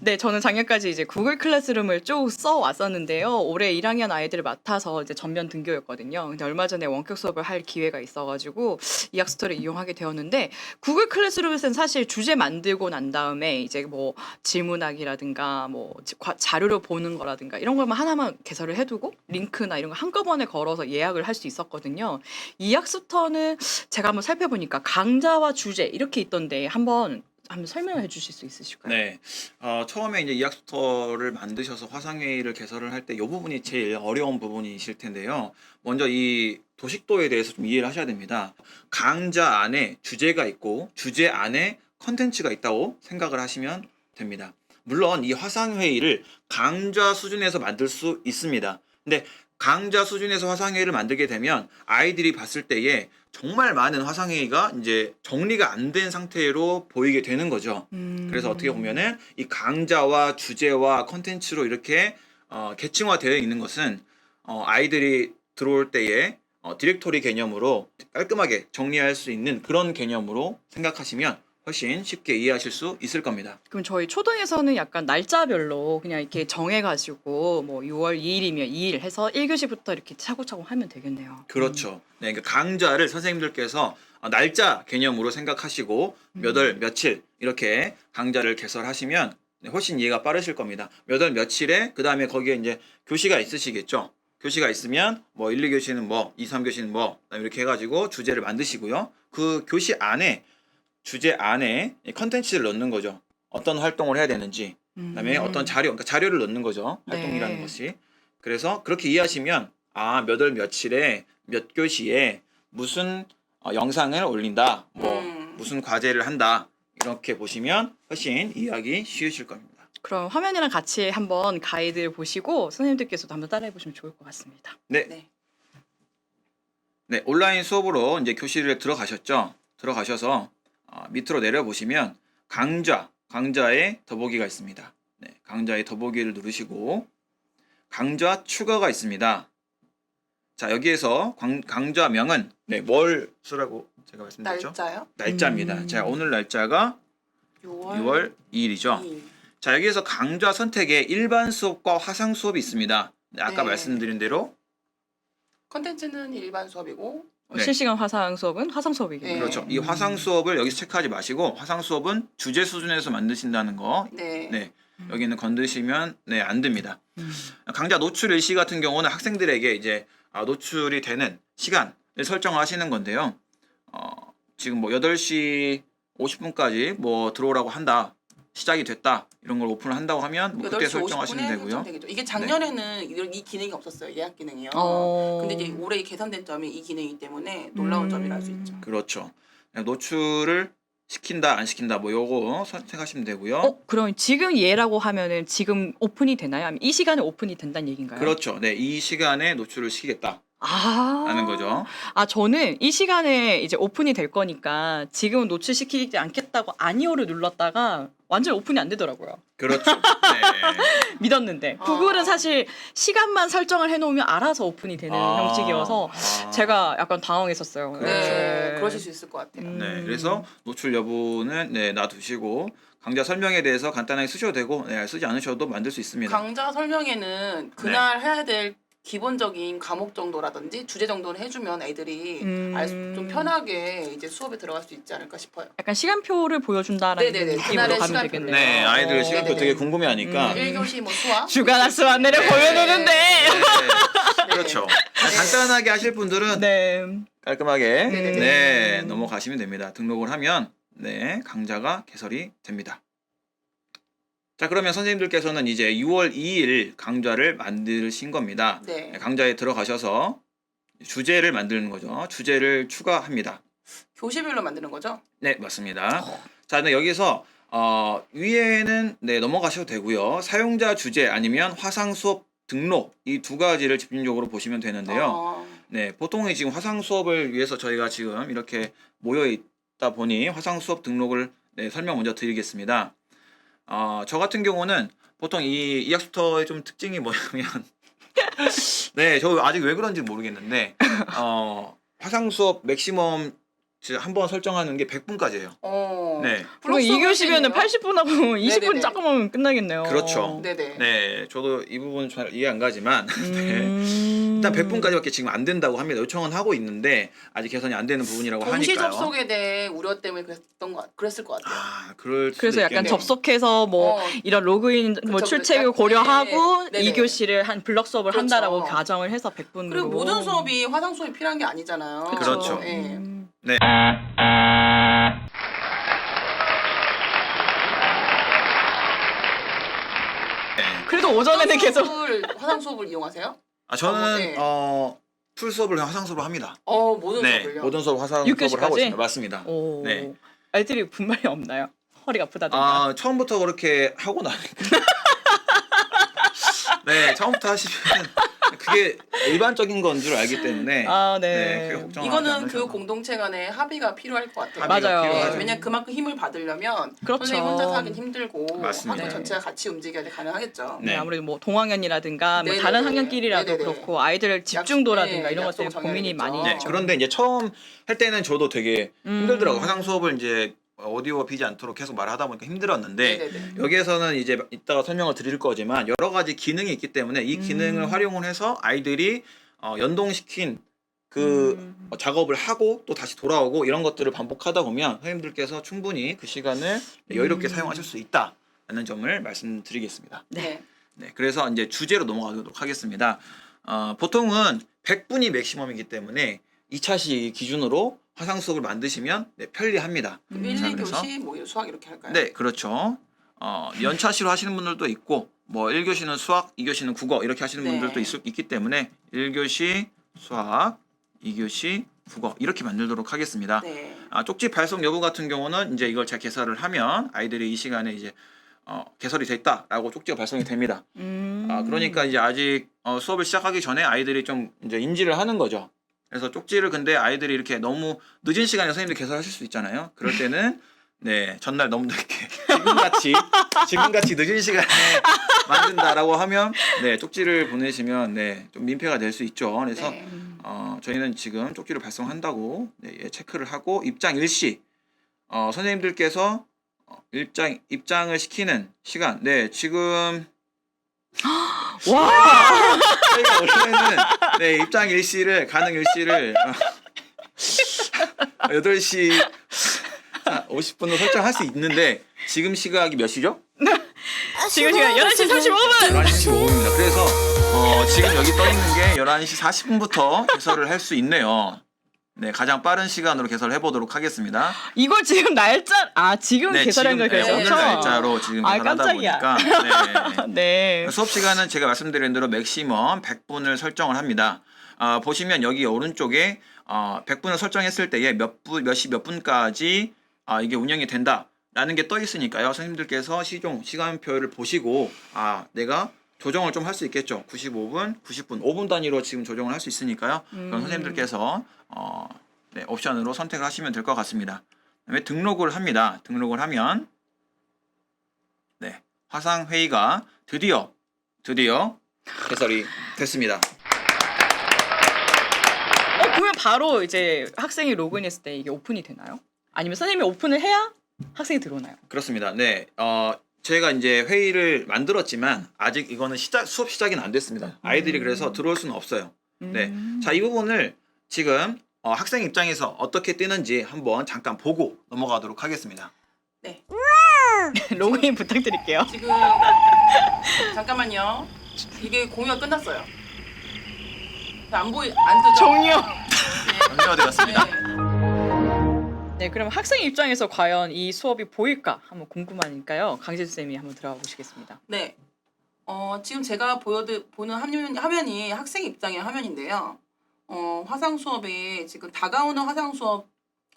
네, 저는 작년까지 이제 구글 클래스룸을 쭉 써왔었는데요. 올해 1학년 아이들을 맡아서 이제 전면 등교였거든요. 근데 얼마 전에 원격 수업을 할 기회가 있어가지고 이 학스터를 이용하게 되었는데 구글 클래스룸에서는 사실 주제 만들고 난 다음에 이제 뭐 질문하기라든가 뭐 자료를 보는 거라든가 이런 것만 하나만 개설을 해두고 링크나 이런 거 한꺼번에 걸어서 예약을 할 수 있었거든요. 이 학스터는 제가 한번 살펴보니까 강좌와 주제 이렇게 있던데 한번 설명해 주실 수 있으실까요? 네. 처음에 이제 이학스터를 만드셔서 화상회의를 개설을 할 때 이 부분이 제일 어려운 부분이실 텐데요. 먼저 이 도식도에 대해서 좀 이해를 하셔야 됩니다. 강좌 안에 주제가 있고 주제 안에 컨텐츠가 있다고 생각을 하시면 됩니다. 물론 이 화상회의를 강좌 수준에서 만들 수 있습니다. 근데 강좌 수준에서 화상회의를 만들게 되면 아이들이 봤을 때에 정말 많은 화상회의가 이제 정리가 안 된 상태로 보이게 되는 거죠. 그래서 어떻게 보면은 이 강좌와 주제와 컨텐츠로 이렇게 계층화되어 있는 것은 아이들이 들어올 때에 디렉토리 개념으로 깔끔하게 정리할 수 있는 그런 개념으로 생각하시면 훨씬 쉽게 이해하실 수 있을 겁니다. 그럼 저희 초등에서는 약간 날짜별로 그냥 이렇게 정해가지고 뭐 6월 2일이면 2일 해서 1교시부터 이렇게 차곡차곡 하면 되겠네요. 그렇죠. 네, 그러니까 강좌를 선생님들께서 날짜 개념으로 생각하시고 몇 월 며칠 이렇게 강좌를 개설하시면 훨씬 이해가 빠르실 겁니다. 몇 월 며칠에 그 다음에 거기에 이제 교시가 있으시겠죠. 교시가 있으면 뭐 1, 2교시는 뭐 2, 3교시는 뭐 이렇게 해가지고 주제를 만드시고요. 그 교시 안에 주제 안에 컨텐츠를 넣는 거죠. 어떤 활동을 해야 되는지, 그다음에 어떤 자료, 그러니까 자료를 넣는 거죠. 활동이라는 네. 것이. 그래서 그렇게 이해하시면 몇 월 며칠에 몇 교시에 무슨 영상을 올린다, 뭐 무슨 과제를 한다 이렇게 보시면 훨씬 이해하기 쉬우실 겁니다. 그럼 화면이랑 같이 한번 가이드를 보시고 선생님들께서도 한번 따라해 보시면 좋을 것 같습니다. 네, 온라인 수업으로 이제 교실에 들어가셨죠. 들어가셔서 밑으로 내려 보시면 강좌의 더보기가 있습니다. 네, 강좌의 더보기를 누르시고 강좌 추가가 있습니다. 자, 여기에서 강좌명은 뭘 쓰라고 제가 말씀드렸죠? 날짜요? 날짜입니다. 자, 오늘 날짜가 6월 2일이죠. 2일. 자, 여기에서 강좌 선택에 일반 수업과 화상 수업이 있습니다. 네, 아까 네. 말씀드린 대로 컨텐츠는 일반 수업이고 네. 실시간 화상 수업은 화상 수업이겠네요. 네. 그렇죠. 이 화상 수업을 여기서 체크하지 마시고 화상 수업은 주제 수준에서 만드신다는 거 네. 여기는 건드시면 안 됩니다. 강좌 노출 일시 같은 경우는 학생들에게 이제 노출이 되는 시간을 설정하시는 건데요. 지금 뭐 8시 50분까지 뭐 들어오라고 한다. 시작이 됐다. 이런 걸 오픈을 한다고 하면 뭐 그때 8시 설정하시면 50분에 되고요. 설정되겠죠. 이게 작년에는 이 기능이 없었어요. 예약 기능이요. 어. 근데 이제 올해 개선된 점이 이 기능이기 때문에 놀라운 점이라 할 수 있죠. 그렇죠. 노출을 시킨다 안 시킨다 뭐 요거 선택하시면 되고요. 그럼 지금 예라고 하면은 지금 오픈이 되나요? 아니면 이 시간에 오픈이 된다는 얘기인가요? 그렇죠. 네, 이 시간에 노출을 시키겠다. 아. 라는 거죠. 저는 이 시간에 이제 오픈이 될 거니까 지금은 노출시키지 않겠다고 아니오를 눌렀다가 완전 오픈이 안 되더라고요. 그렇죠. 네. 믿었는데. 아. 구글은 사실 시간만 설정을 해놓으면 알아서 오픈이 되는 형식이어서 제가 약간 당황했었어요. 그렇죠. 네. 그러실 수 있을 것 같아요. 네, 그래서 노출 여부는 놔두시고 강좌 설명에 대해서 간단하게 쓰셔도 되고 쓰지 않으셔도 만들 수 있습니다. 강좌 설명에는 그날 해야 될 기본적인 과목 정도라든지 주제 정도는 해주면 애들이 좀 편하게 이제 수업에 들어갈 수 있지 않을까 싶어요. 약간 시간표를 보여준다라는 네네네. 느낌으로 그날의 가면 시간표를. 되겠네요. 네, 아이들 시간표 네네네. 되게 궁금해하니까. 1교시 뭐 수학 주간 학습 안내를 네. 보여주는데. 네, 그렇죠. 간단하게 하실 분들은 네. 깔끔하게 네네네. 넘어가시면 됩니다. 등록을 하면 강좌가 개설이 됩니다. 자, 그러면 선생님들께서는 이제 6월 2일 강좌를 만드신 겁니다. 네. 강좌에 들어가셔서 주제를 만드는 거죠. 주제를 추가합니다. 교시별로 만드는 거죠? 네, 맞습니다. 자, 근데 여기서 위에는 넘어가셔도 되고요. 사용자 주제 아니면 화상 수업 등록 이 두 가지를 집중적으로 보시면 되는데요. 네, 보통 지금 화상 수업을 위해서 저희가 지금 이렇게 모여 있다 보니 화상 수업 등록을 설명 먼저 드리겠습니다. 저 같은 경우는 보통 이 학스터의 좀 특징이 뭐냐면 저 아직 왜 그런지 모르겠는데 화상 수업 맥시멈 한번 설정하는 게 100분까지예요. 네. 그럼 2교시면은 80분 하고 20분 네네네. 조금만 끝나겠네요. 그렇죠. 네네. 네, 저도 이 부분은 잘 이해 안 가지만 네. 일단 100분까지밖에 지금 안 된다고 합니다. 요청은 하고 있는데 아직 개선이 안 되는 부분이라고 동시 하니까요. 접속에 대해 우려 때문에 그랬을 것 같아요. 아, 그럴 수도 그래서 약간 있겠네요. 접속해서 뭐 이런 로그인 뭐 그쵸, 출첵을 그쵸. 고려하고 네네. 2교시를 한 블럭 수업을 그렇죠. 한다라고 가정을 해서 100분으로. 그리고 모든 수업이 화상 수업이 필요한 게 아니잖아요. 그렇죠. 예. 네. 그래도 오전에는 계속 화상 수업을 이용하세요? 아, 저는 네. 풀 수업을 그냥 화상 수업을 합니다. 모든 네, 수업을요. 모든 수업 화상 6교시까지? 수업을 하고 있습니다. 맞습니다. 오. 네. 애들이 분말이 없나요? 허리가 아프다든가. 아, 처음부터 그렇게 하고 나니까. 네, 처음부터 하시면 그게 일반적인 건 줄 알기 때문에 아, 네. 크게 걱정하지 이거는 않으셔도. 교육 공동체 간의 합의가 필요할 것 같아요. 합의가 맞아요. 필요하죠. 왜냐면 그만큼 힘을 받으려면 그렇죠. 선생님 혼자서 하긴 힘들고 맞습니다. 학교 네. 전체가 같이 움직여야 가능하겠죠. 네, 네. 아무래도 뭐 동학년이라든가 뭐 네네네. 다른 학년끼리라도 네네네. 그렇고 아이들 집중도라든가 네, 이런 것 약속 때문에 고민이 정해야겠죠. 많이 네, 있죠. 그런데 이제 처음 할 때는 저도 되게 힘들더라고요. 화상 수업을 이제 오디오가 비지 않도록 계속 말하다 보니까 힘들었는데 네네네. 여기에서는 이제 이따가 설명을 드릴 거지만 여러 가지 기능이 있기 때문에 이 기능을 활용을 해서 아이들이 연동시킨 그 작업을 하고 또 다시 돌아오고 이런 것들을 반복하다 보면 선생님들께서 충분히 그 시간을 여유롭게 사용하실 수 있다라는 점을 말씀드리겠습니다. 네. 네, 그래서 이제 주제로 넘어가도록 하겠습니다. 보통은 100분이 맥시멈이기 때문에 2차시 기준으로 화상 수업을 만드시면 네, 편리합니다. 그럼 1, 자, 그래서 2교시 뭐 수학 이렇게 할까요? 네, 그렇죠. 연차시로 하시는 분들도 있고 뭐 1교시는 수학, 2교시는 국어 이렇게 하시는 네. 분들도 있기 때문에 1교시 수학, 2교시 국어 이렇게 만들도록 하겠습니다. 네. 쪽지 발송 여부 같은 경우는 이제 이걸 제가 개설을 하면 아이들이 이 시간에 이제 개설이 됐다라고 쪽지가 발송이 됩니다. 그러니까 이제 아직 수업을 시작하기 전에 아이들이 좀 이제 인지를 하는 거죠. 그래서 쪽지를 근데 아이들이 이렇게 너무 늦은 시간에 선생님들 개설하실 수 있잖아요. 그럴 때는 네 전날 너무 늦게 지금같이 늦은 시간에 만든다라고 하면 네 쪽지를 보내시면 네 좀 민폐가 될 수 있죠. 그래서 네. 저희는 지금 쪽지를 발송한다고 네, 체크를 하고 입장 일시 선생님들께서 입장을 시키는 시간 네 지금 와! 저희가 원래는 네 입장 일시를 가능 일시를 8시 50분으로 설정할 수 있는데 지금 시각이 몇 시죠? 지금 시간 11시 35분! 11시 15분입니다. 그래서 지금 여기 떠 있는 게 11시 40분부터 개설을 할 수 있네요. 네, 가장 빠른 시간으로 개설을 해보도록 하겠습니다. 이걸 지금 지금 네, 개설한 지금, 거예요. 오늘 날짜로 지금 아, 개설하다 깜짝이야. 보니까 네. 네. 수업 시간은 제가 말씀드린 대로 맥시멈 100분을 설정을 합니다. 보시면 여기 오른쪽에 100분을 설정했을 때에 몇 시 몇 분까지 이게 운영이 된다라는 게 떠 있으니까요. 선생님들께서 시간표를 보시고 내가 조정을 좀 할 수 있겠죠. 95분, 90분, 5분 단위로 지금 조정을 할 수 있으니까요. 그럼 선생님들께서 네, 옵션으로 선택을 하시면 될 것 같습니다. 그다음에 등록을 합니다. 등록을 하면 네, 화상 회의가 드디어 개설이 됐습니다. 그러면 바로 이제 학생이 로그인했을 때 이게 오픈이 되나요? 아니면 선생님이 오픈을 해야 학생이 들어오나요? 그렇습니다. 네, 제가 이제 회의를 만들었지만 아직 이거는 수업 시작은 안 됐습니다. 아이들이 그래서 들어올 수는 없어요. 네, 자, 이 부분을 지금 학생 입장에서 어떻게 뜨는지 한번 잠깐 보고 넘어가도록 하겠습니다. 네. 로그인 부탁드릴게요. 지금 잠깐만요. 이게 공유가 끝났어요. 안 뜨죠? 종료. 완료가 되었습니다. 네, 그럼 학생 입장에서 과연 이 수업이 보일까 한번 궁금하니까요. 강재수 쌤이 한번 들어가 보시겠습니다. 네. 지금 제가 보는 화면이 학생 입장의 화면인데요. 화상 수업에 지금 다가오는 화상 수업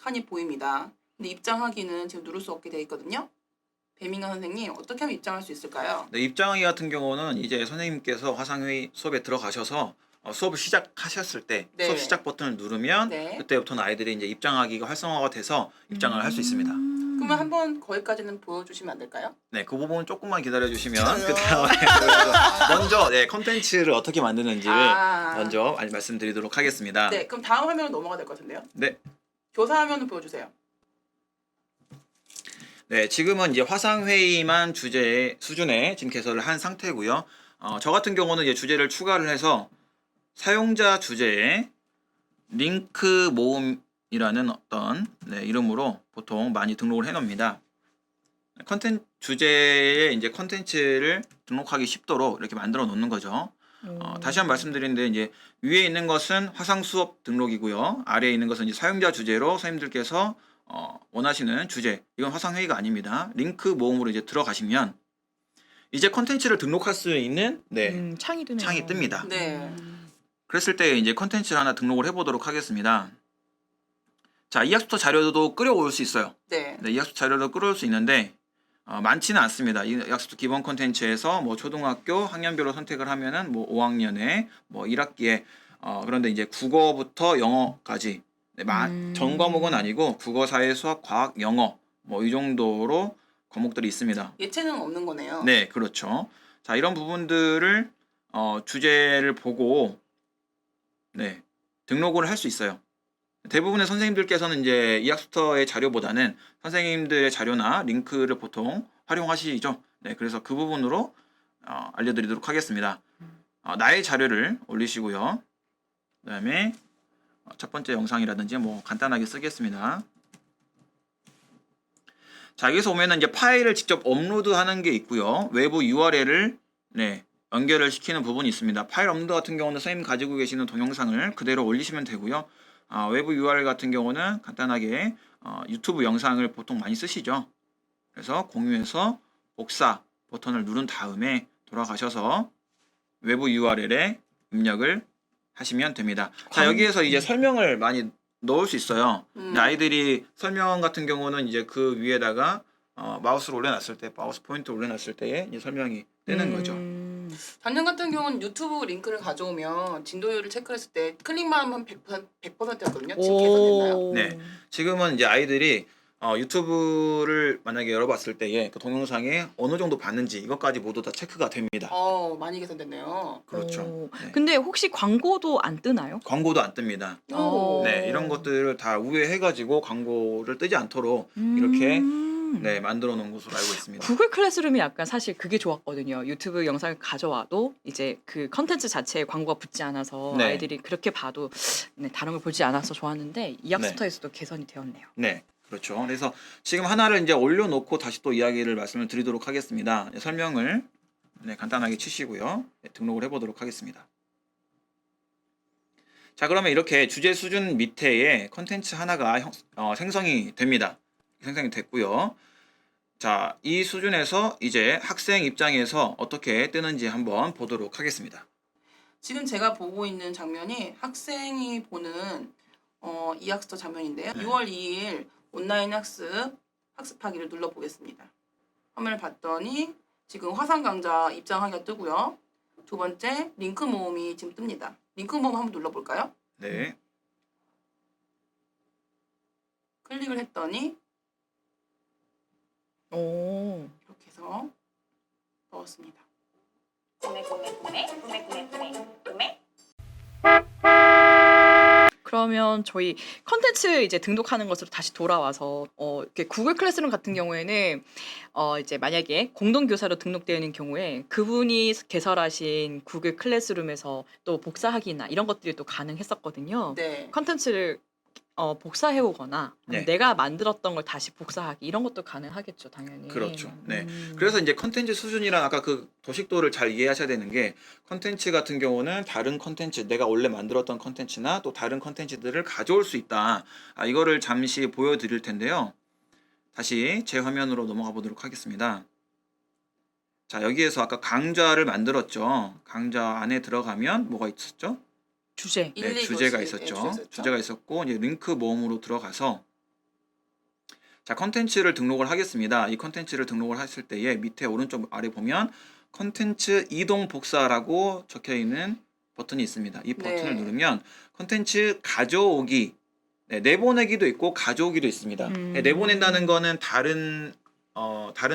칸이 보입니다. 근데 입장하기는 지금 누를 수 없게 되어 있거든요. 배민가 선생님, 어떻게 하면 입장할 수 있을까요? 네, 입장하기 같은 경우는 이제 선생님께서 화상회의 수업에 들어가셔서 수업을 시작하셨을 때 네. 수업 시작 버튼을 누르면 네. 그때부터는 아이들이 이제 입장하기가 활성화가 돼서 입장을 할 수 있습니다. 그러면 한번 거기까지는 보여주시면 안 될까요? 네, 그 부분 조금만 기다려 주시면 그 다음에 먼저 컨텐츠를 어떻게 만드는지를 먼저 말씀드리도록 하겠습니다. 네, 그럼 다음 화면으로 넘어가 될 것 같은데요. 네, 교사 화면을 보여주세요. 네, 지금은 이제 화상회의만 주제 수준의 지금 개설을 한 상태고요. 저 같은 경우는 이제 주제를 추가를 해서 사용자 주제에 링크 모음이라는 어떤 이름으로 보통 많이 등록을 해놓습니다. 컨텐츠 주제에 이제 컨텐츠를 등록하기 쉽도록 이렇게 만들어 놓는 거죠. 다시 한번 말씀드리는데 이제 위에 있는 것은 화상 수업 등록이고요. 아래에 있는 것은 이제 사용자 주제로 선생님들께서 원하시는 주제, 이건 화상 회의가 아닙니다. 링크 모음으로 이제 들어가시면 이제 컨텐츠를 등록할 수 있는 창이 뜨네요. 창이 뜹니다. 네. 그랬을 때 이제 컨텐츠를 하나 등록을 해보도록 하겠습니다. 자, 이학스토 자료도 끌어올 수 있어요. 네. 네, 이학스토 자료도 끌어올 수 있는데 많지는 않습니다. 이 이학스토 기본 컨텐츠에서 뭐 초등학교 학년별로 선택을 하면은 뭐 5학년에 뭐 1학기에 그런데 이제 국어부터 영어까지 전 과목은 아니고 국어, 사회, 수학, 과학, 영어 뭐 이 정도로 과목들이 있습니다. 예체능 없는 거네요. 네, 그렇죠. 자, 이런 부분들을 주제를 보고 등록을 할 수 있어요. 대부분의 선생님들께서는 이제 이학스토의 자료보다는 선생님들의 자료나 링크를 보통 활용하시죠. 네, 그래서 그 부분으로 알려드리도록 하겠습니다. 나의 자료를 올리시고요. 그다음에 첫 번째 영상이라든지 뭐 간단하게 쓰겠습니다. 자, 여기서 오면은 이제 파일을 직접 업로드하는 게 있고요. 외부 URL을 연결을 시키는 부분이 있습니다. 파일 업로드 같은 경우는 선생님 가지고 계시는 동영상을 그대로 올리시면 되고요. 외부 URL 같은 경우는 간단하게 유튜브 영상을 보통 많이 쓰시죠. 그래서 공유해서 복사 버튼을 누른 다음에 돌아가셔서 외부 URL에 입력을 하시면 됩니다. 자, 여기에서 이제 설명을 많이 넣을 수 있어요. 근데 아이들이 설명 같은 경우는 이제 그 위에다가 마우스를 올려놨을 때, 마우스 포인트를 올려놨을 때에 이제 설명이 뜨는 거죠. 작년 같은 경우는 유튜브 링크를 가져오면 진도율을 체크했을 때 클릭만 하면 100%였거든요. 지금 개선됐나요? 네, 지금은 이제 아이들이 유튜브를 만약에 열어봤을 때에 그 동영상에 어느 정도 봤는지 이것까지 모두 다 체크가 됩니다. 많이 개선됐네요. 그렇죠. 근데 혹시 광고도 안 뜨나요? 광고도 안 뜹니다. 오. 네, 이런 것들을 다 우회해가지고 광고를 뜨지 않도록 이렇게 만들어 놓은 것으로 알고 있습니다. 구글 클래스룸이 약간 사실 그게 좋았거든요. 유튜브 영상을 가져와도 이제 그 컨텐츠 자체에 광고가 붙지 않아서 네. 아이들이 그렇게 봐도 다른 걸 보지 않아서 좋았는데 이학스토에서도 개선이 되었네요. 네, 그렇죠. 그래서 지금 하나를 이제 올려놓고 다시 또 이야기를 말씀을 드리도록 하겠습니다. 설명을 간단하게 치시고요. 등록을 해보도록 하겠습니다. 자, 그러면 이렇게 주제 수준 밑에에 컨텐츠 하나가 생성이 됩니다. 생성이 됐고요. 자, 이 수준에서 이제 학생 입장에서 어떻게 뜨는지 한번 보도록 하겠습니다. 지금 제가 보고 있는 장면이 학생이 보는 이학스토 장면인데요. 6월 2일 온라인 학습하기를 눌러보겠습니다. 화면을 봤더니 지금 화상 강좌 입장하기가 뜨고요. 두 번째 링크 모음이 지금 뜹니다. 링크 모음 한번 눌러볼까요? 네. 클릭을 했더니 이렇게 해서 넣었습니다. 그러면 저희 컨텐츠 이제 등록하는 것으로 다시 돌아와서 이렇게 구글 클래스룸 같은 경우에는 이제 만약에 공동 교사로 등록되어 있는 경우에 그분이 개설하신 구글 클래스룸에서 또 복사하기나 이런 것들이 또 가능했었거든요. 네. 컨텐츠를 복사해 오거나 네. 내가 만들었던 걸 다시 복사하기 이런 것도 가능하겠죠, 당연히. 그렇죠. 네. 그래서 이제 컨텐츠 수준이란 아까 그 도식도를 잘 이해하셔야 되는 게 컨텐츠 같은 경우는 다른 컨텐츠 내가 원래 만들었던 컨텐츠나 또 다른 컨텐츠들을 가져올 수 있다. 이거를 잠시 보여드릴 텐데요. 다시 제 화면으로 넘어가 보도록 하겠습니다. 자, 여기에서 아까 강좌를 만들었죠. 강좌 안에 들어가면 뭐가 있었죠? 주제. 네, 주제가 있었죠. 주제가 있었고 이제 링크 모음으로 들어가서 자, 컨텐츠를 등록을 하겠습니다. 이 컨텐츠를 등록을 했을 때에 밑에 오른쪽 아래 보면 컨텐츠 이동 복사라고 적혀 있는 버튼이 있습니다. 이 버튼을 누르면 컨텐츠 가져오기, 내보내기도 있고 가져오기도 있습니다. 내보낸다는 거는 다른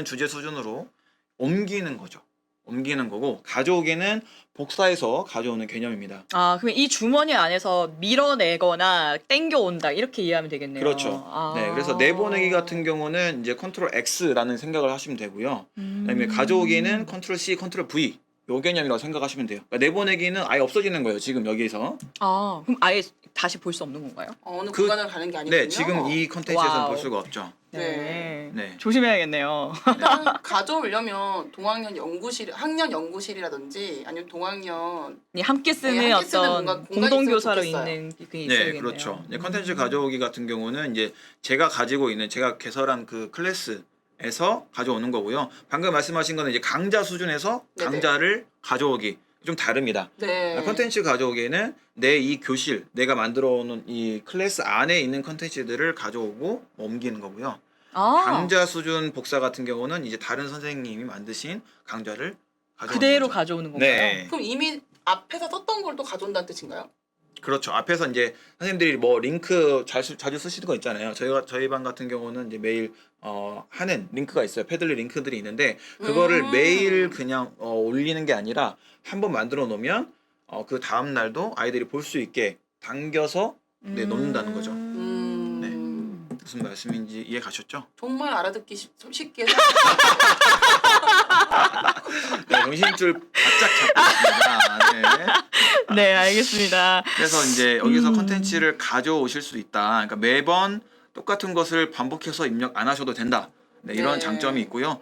주제 수준으로 옮기는 거죠. 옮기는 거고 가져오기는 복사해서 가져오는 개념입니다. 아, 그럼 이 주머니 안에서 밀어내거나 땡겨온다 이렇게 이해하면 되겠네요. 그렇죠. 아. 네, 그래서 내보내기 같은 경우는 이제 컨트롤 X라는 생각을 하시면 되고요. 그다음에 음. 가져오기는 컨트롤 C, 컨트롤 V 요 개념이라고 생각하시면 돼요. 그러니까 내보내기는 아예 없어지는 거예요. 지금 여기서. 아, 그럼 아예 다시 볼 수 없는 건가요? 어느 그- 공간을 가는 게 아니군요. 네, 지금 이 컨텐츠에서는 와우. 볼 수가 없죠. 네. 네. 조심해야겠네요. 일단 가져오려면 동학년 연구실, 학년 연구실이라든지 아니면 동학년 함께 쓰는 네, 함께 쓰는 어떤 뭔가 공간이 공동교사로 있으면 좋겠어요. 있는 그게 네, 있어야겠네요. 그렇죠. 이제 컨텐츠 가져오기 같은 경우는 이제 제가 가지고 있는 제가 개설한 그 클래스에서 가져오는 거고요. 방금 말씀하신 거는 이제 강좌 수준에서 네네. 강좌를 가져오기 좀 다릅니다. 네. 컨텐츠 가져오기에는 내 이 교실, 내가 만들어 오는 이 클래스 안에 있는 컨텐츠들을 가져오고 옮기는 거고요. 아, 강좌 수준 복사 같은 경우는 이제 다른 선생님이 만드신 강좌를 가져오는 그대로 거죠. 가져오는 건가요? 네. 그럼 이미 앞에서 썼던 걸 또 가져온다는 뜻인가요? 그렇죠. 앞에서 이제 선생님들이 뭐 링크 자주 쓰시는 거 있잖아요. 저희 반 같은 경우는 이제 매일 하는 링크가 있어요. 패들리 링크들이 있는데 그거를 매일 그냥 올리는 게 아니라 한번 만들어 놓으면 그 다음 날도 아이들이 볼 수 있게 당겨서 네, 놓는다는 거죠. 무슨 말씀인지 이해 가셨죠? 정말 알아듣기 쉽게 네, 정신줄 바짝 잡고 있습니다. 네. 네, 알겠습니다. 그래서 이제 여기서 컨텐츠를 가져오실 수 있다. 그러니까 매번 똑같은 것을 반복해서 입력 안 하셔도 된다. 네, 이런 네. 장점이 있고요.